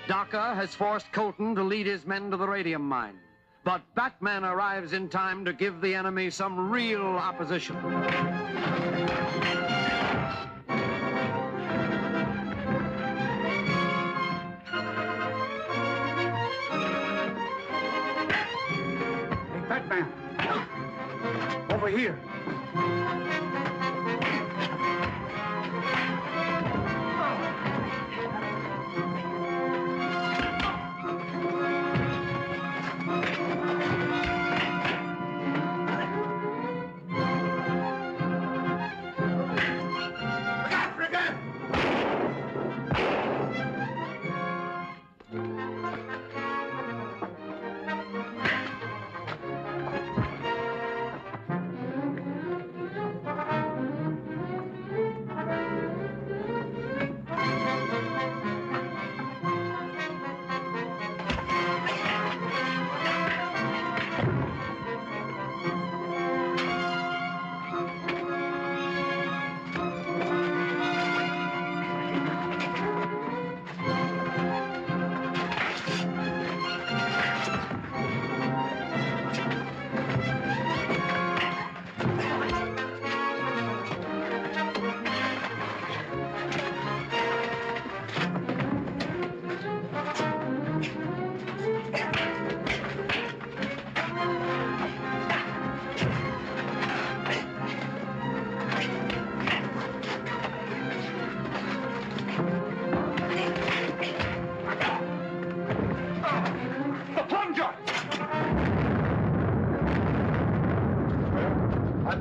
Daka has forced Colton to lead his men to the radium mine. But Batman arrives in time to give the enemy some real opposition. Hey, Batman! Over here!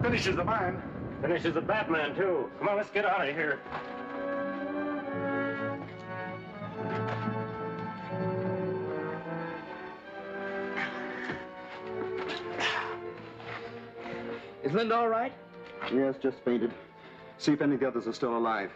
Finishes the mine. Finishes the Batman, too. Come on, let's get out of here. Is Linda all right? Yes, just fainted. See if any of the others are still alive.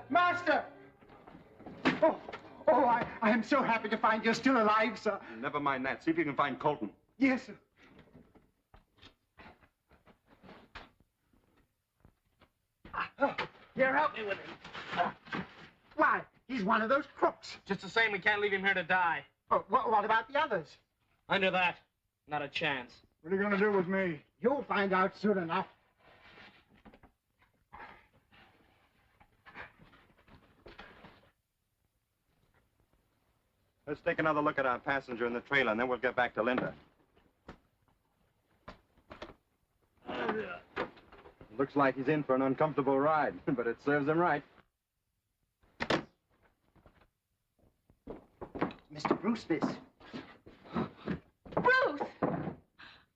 Master! I am so happy to find you're still alive, sir. Never mind that. See if you can find Colton. Yes, sir. Here, help me with him. Why, he's one of those crooks. Just the same, we can't leave him here to die. Oh, what about the others? Under that, not a chance. What are you going to do with me? You'll find out soon enough. Let's take another look at our passenger in the trailer, and then we'll get back to Linda. Looks like he's in for an uncomfortable ride, but it serves him right. Mr. Bruce, miss. Bruce!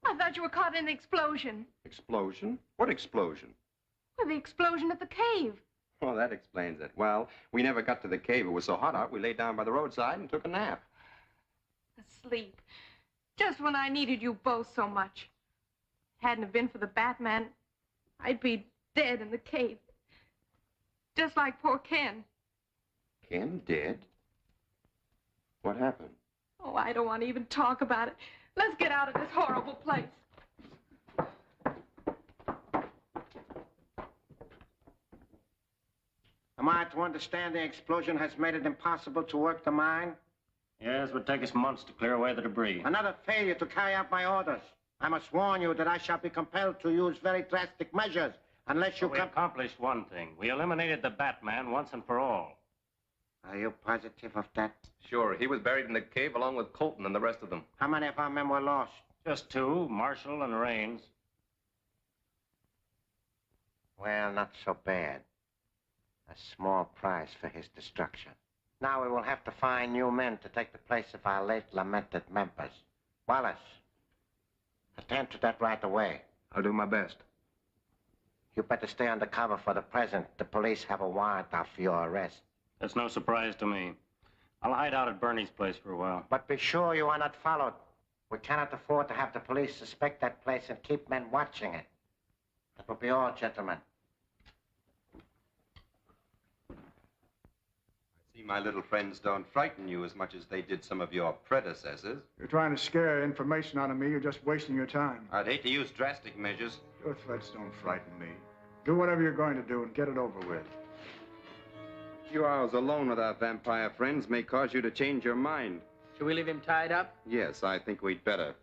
I thought you were caught in the explosion. Explosion? What explosion? Well, the explosion at the cave. Well, that explains it. Well, we never got to the cave. It was so hot out, we laid down by the roadside and took a nap. Asleep. Just when I needed you both so much. Hadn't it been for the Batman, I'd be dead in the cave. Just like poor Ken. Ken dead? What happened? Oh, I don't want to even talk about it. Let's get out of this horrible place. Am I to understand the explosion has made it impossible to work the mine? Yes, it would take us months to clear away the debris. Another failure to carry out my orders. I must warn you that I shall be compelled to use very drastic measures unless you We accomplished one thing. We eliminated the Batman once and for all. Are you positive of that? Sure. He was buried in the cave along with Colton and the rest of them. How many of our men were lost? Just two, Marshall and Raines. Well, not so bad. A small price for his destruction. Now we will have to find new men to take the place of our late lamented members. Wallace, attend to that right away. I'll do my best. You better stay undercover for the present. The police have a warrant out for your arrest. That's no surprise to me. I'll hide out at Bernie's place for a while. But be sure you are not followed. We cannot afford to have the police suspect that place and keep men watching it. That will be all, gentlemen. I see See, my little friends don't frighten you as much as they did some of your predecessors. You're trying to scare information out of me. You're just wasting your time. I'd hate to use drastic measures. Your threats don't frighten me. Do whatever you're going to do and get it over with. A few hours alone with our vampire friends may cause you to change your mind. Should we leave him tied up? Yes, I think we'd better.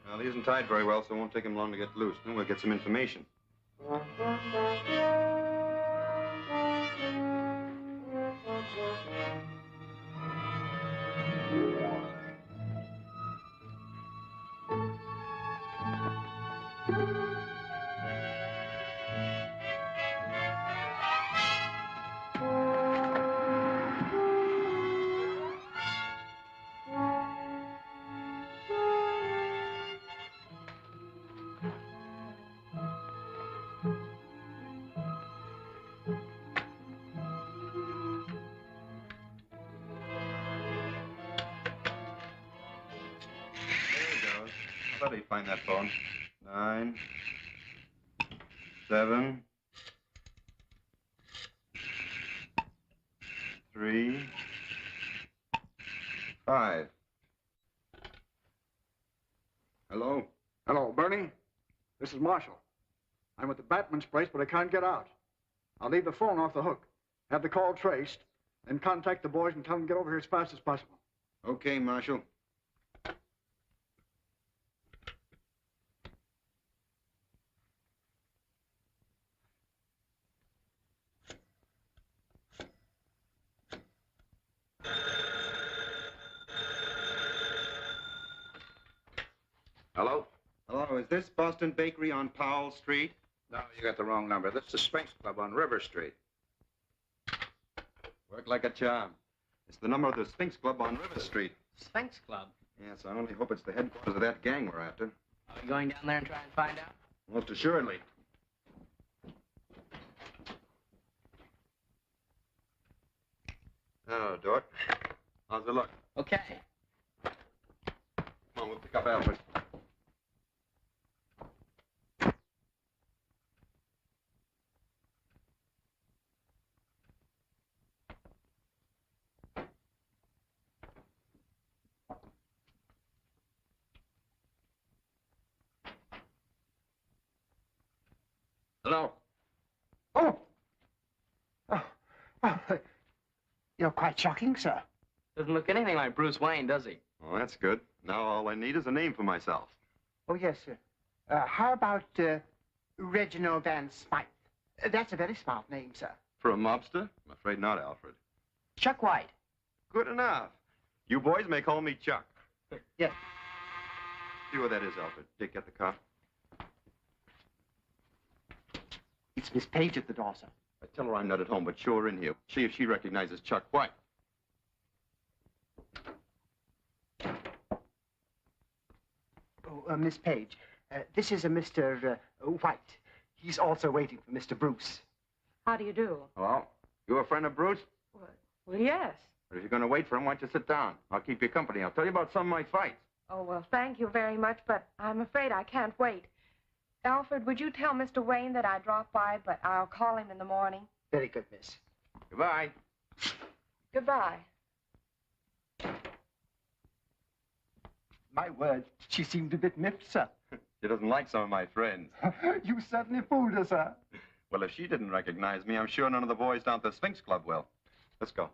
Well, he isn't tied very well, so it won't take him long to get loose. Then we'll get some information. How do you find that phone? 9, 7, 3, 5. Hello? Hello, Bernie. This is Marshall. I'm at the Batman's place, but I can't get out. I'll leave the phone off the hook, have the call traced, then contact the boys and tell them to get over here as fast as possible. Okay, Marshal. Hello? Hello, is this Boston Bakery on Powell Street? No, you got the wrong number. This is the Sphinx Club on River Street. Worked like a charm. It's the number of the Sphinx Club on River Street. Sphinx Club. Yes, I only hope it's the headquarters of that gang we're after. Are we going down there and try and find out? Most assuredly. Oh, Dort. How's the luck? Okay. Come on, we'll pick up Alfred. Hello? Oh! You're quite shocking, sir. Doesn't look anything like Bruce Wayne, does he? Well, that's good. Now all I need is a name for myself. Oh, yes, sir. How about Reginald Van Smythe? That's a very smart name, sir. For a mobster? I'm afraid not, Alfred. Chuck White. Good enough. You boys may call me Chuck. Yes. See where that is, Alfred. Dick, get the car. It's Miss Page at the door, sir. I tell her I'm not at home, but show her in here. See if she recognizes Chuck White. Oh, Miss Page, this is a Mr. White. He's also waiting for Mr. Bruce. How do you do? Hello? You a friend of Bruce? Well, yes. Or if you're going to wait for him, why don't you sit down? I'll keep you company. I'll tell you about some of my fights. Oh, well, thank you very much, but I'm afraid I can't wait. Alfred, would you tell Mr. Wayne that I dropped by, but I'll call him in the morning? Very good, miss. Goodbye. Goodbye. My word, she seemed a bit miffed, sir. She doesn't like some of my friends. You certainly fooled her, sir. Well, if she didn't recognize me, I'm sure none of the boys down at the Sphinx Club will. Let's go.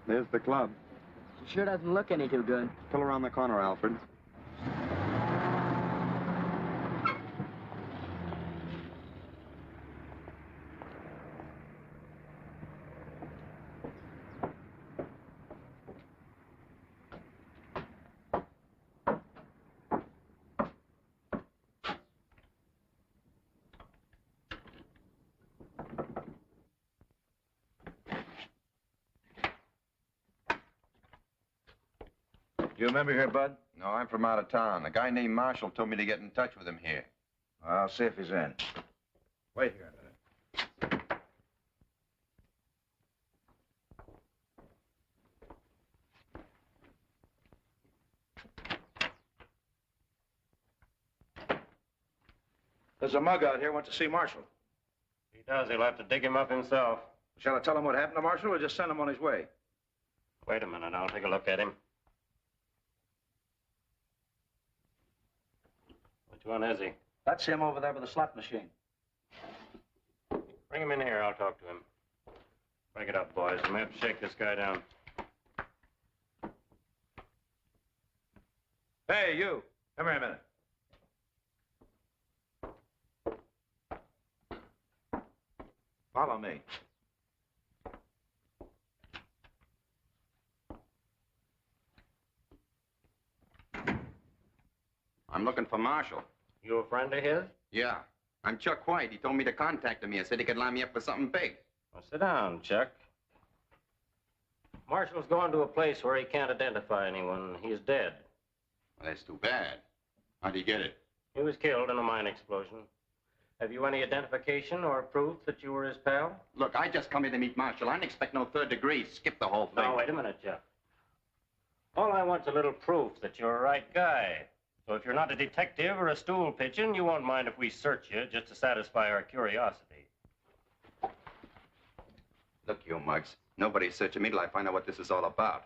There's the club. She sure doesn't look any too good. Pull around the corner, Alfred. You remember here, Bud? No, I'm from out of town. A guy named Marshall told me to get in touch with him here. I'll see if he's in. Wait here a minute. There's a mug out here wants to see Marshal. If he does, he'll have to dig him up himself. Shall I tell him what happened to Marshal or just send him on his way? Wait a minute, I'll take a look at him. Which one is he? That's him over there with the slot machine. Bring him in here, I'll talk to him. Break it up, boys. We may have to shake this guy down. Hey, you. Come here a minute. Follow me. I'm looking for Marshall. You a friend of his? Yeah. I'm Chuck White. He told me to contact him here. Said he could line me up for something big. Well, sit down, Chuck. Marshall's going to a place where he can't identify anyone. He's dead. Well, that's too bad. How'd he get it? He was killed in a mine explosion. Have you any identification or proof that you were his pal? Look, I just come here to meet Marshall. I didn't expect no third degree. Skip the whole thing. Now, wait a minute, Chuck. All I want's a little proof that you're a right guy. So if you're not a detective or a stool pigeon, you won't mind if we search you just to satisfy our curiosity. Look, you mugs. Nobody's searching me till I find out what this is all about.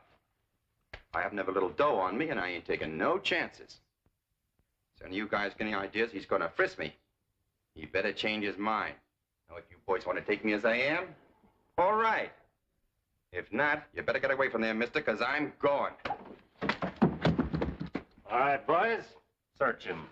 I have never little dough on me, and I ain't taking no chances. So any of you guys get any ideas, he's gonna frisk me. He better change his mind. Now, if you boys want to take me as I am, all right. If not, you better get away from there, mister, because I'm going. All right, boys. Search him.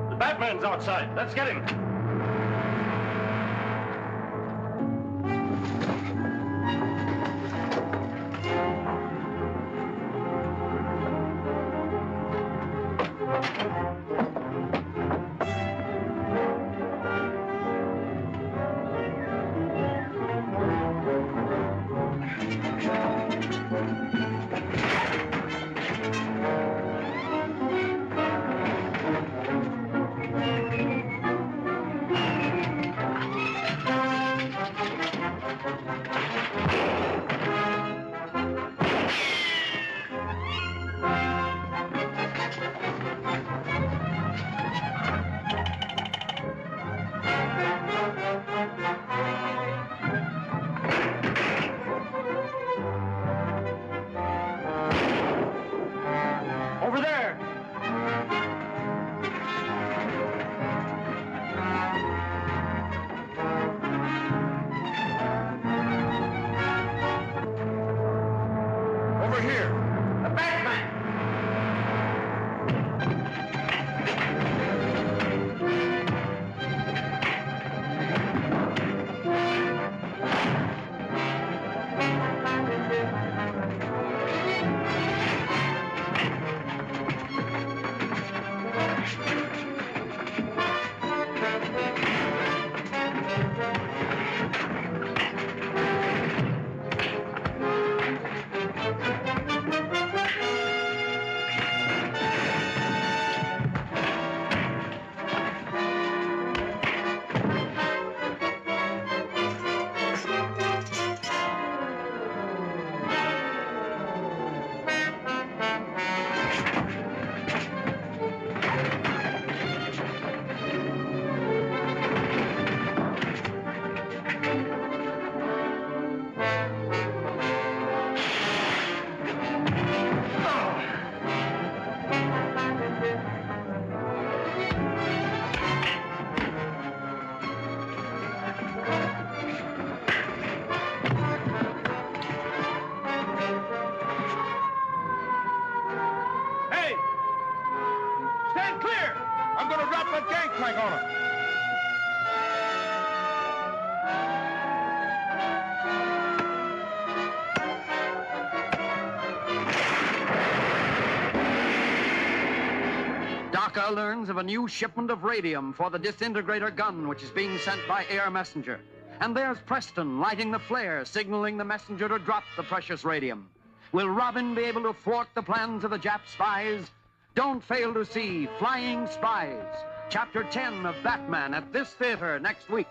The Batman's outside. Let's get him. Over there! Over here! The Batman! Hey! Stand clear! I'm gonna drop that gangplank on him. Daka learns of a new shipment of radium for the disintegrator gun, which is being sent by air messenger. And there's Preston lighting the flare, signaling the messenger to drop the precious radium. Will Robin be able to thwart the plans of the Jap spies? Don't fail to see Flying Spies, Chapter 10 of Batman at this theater next week.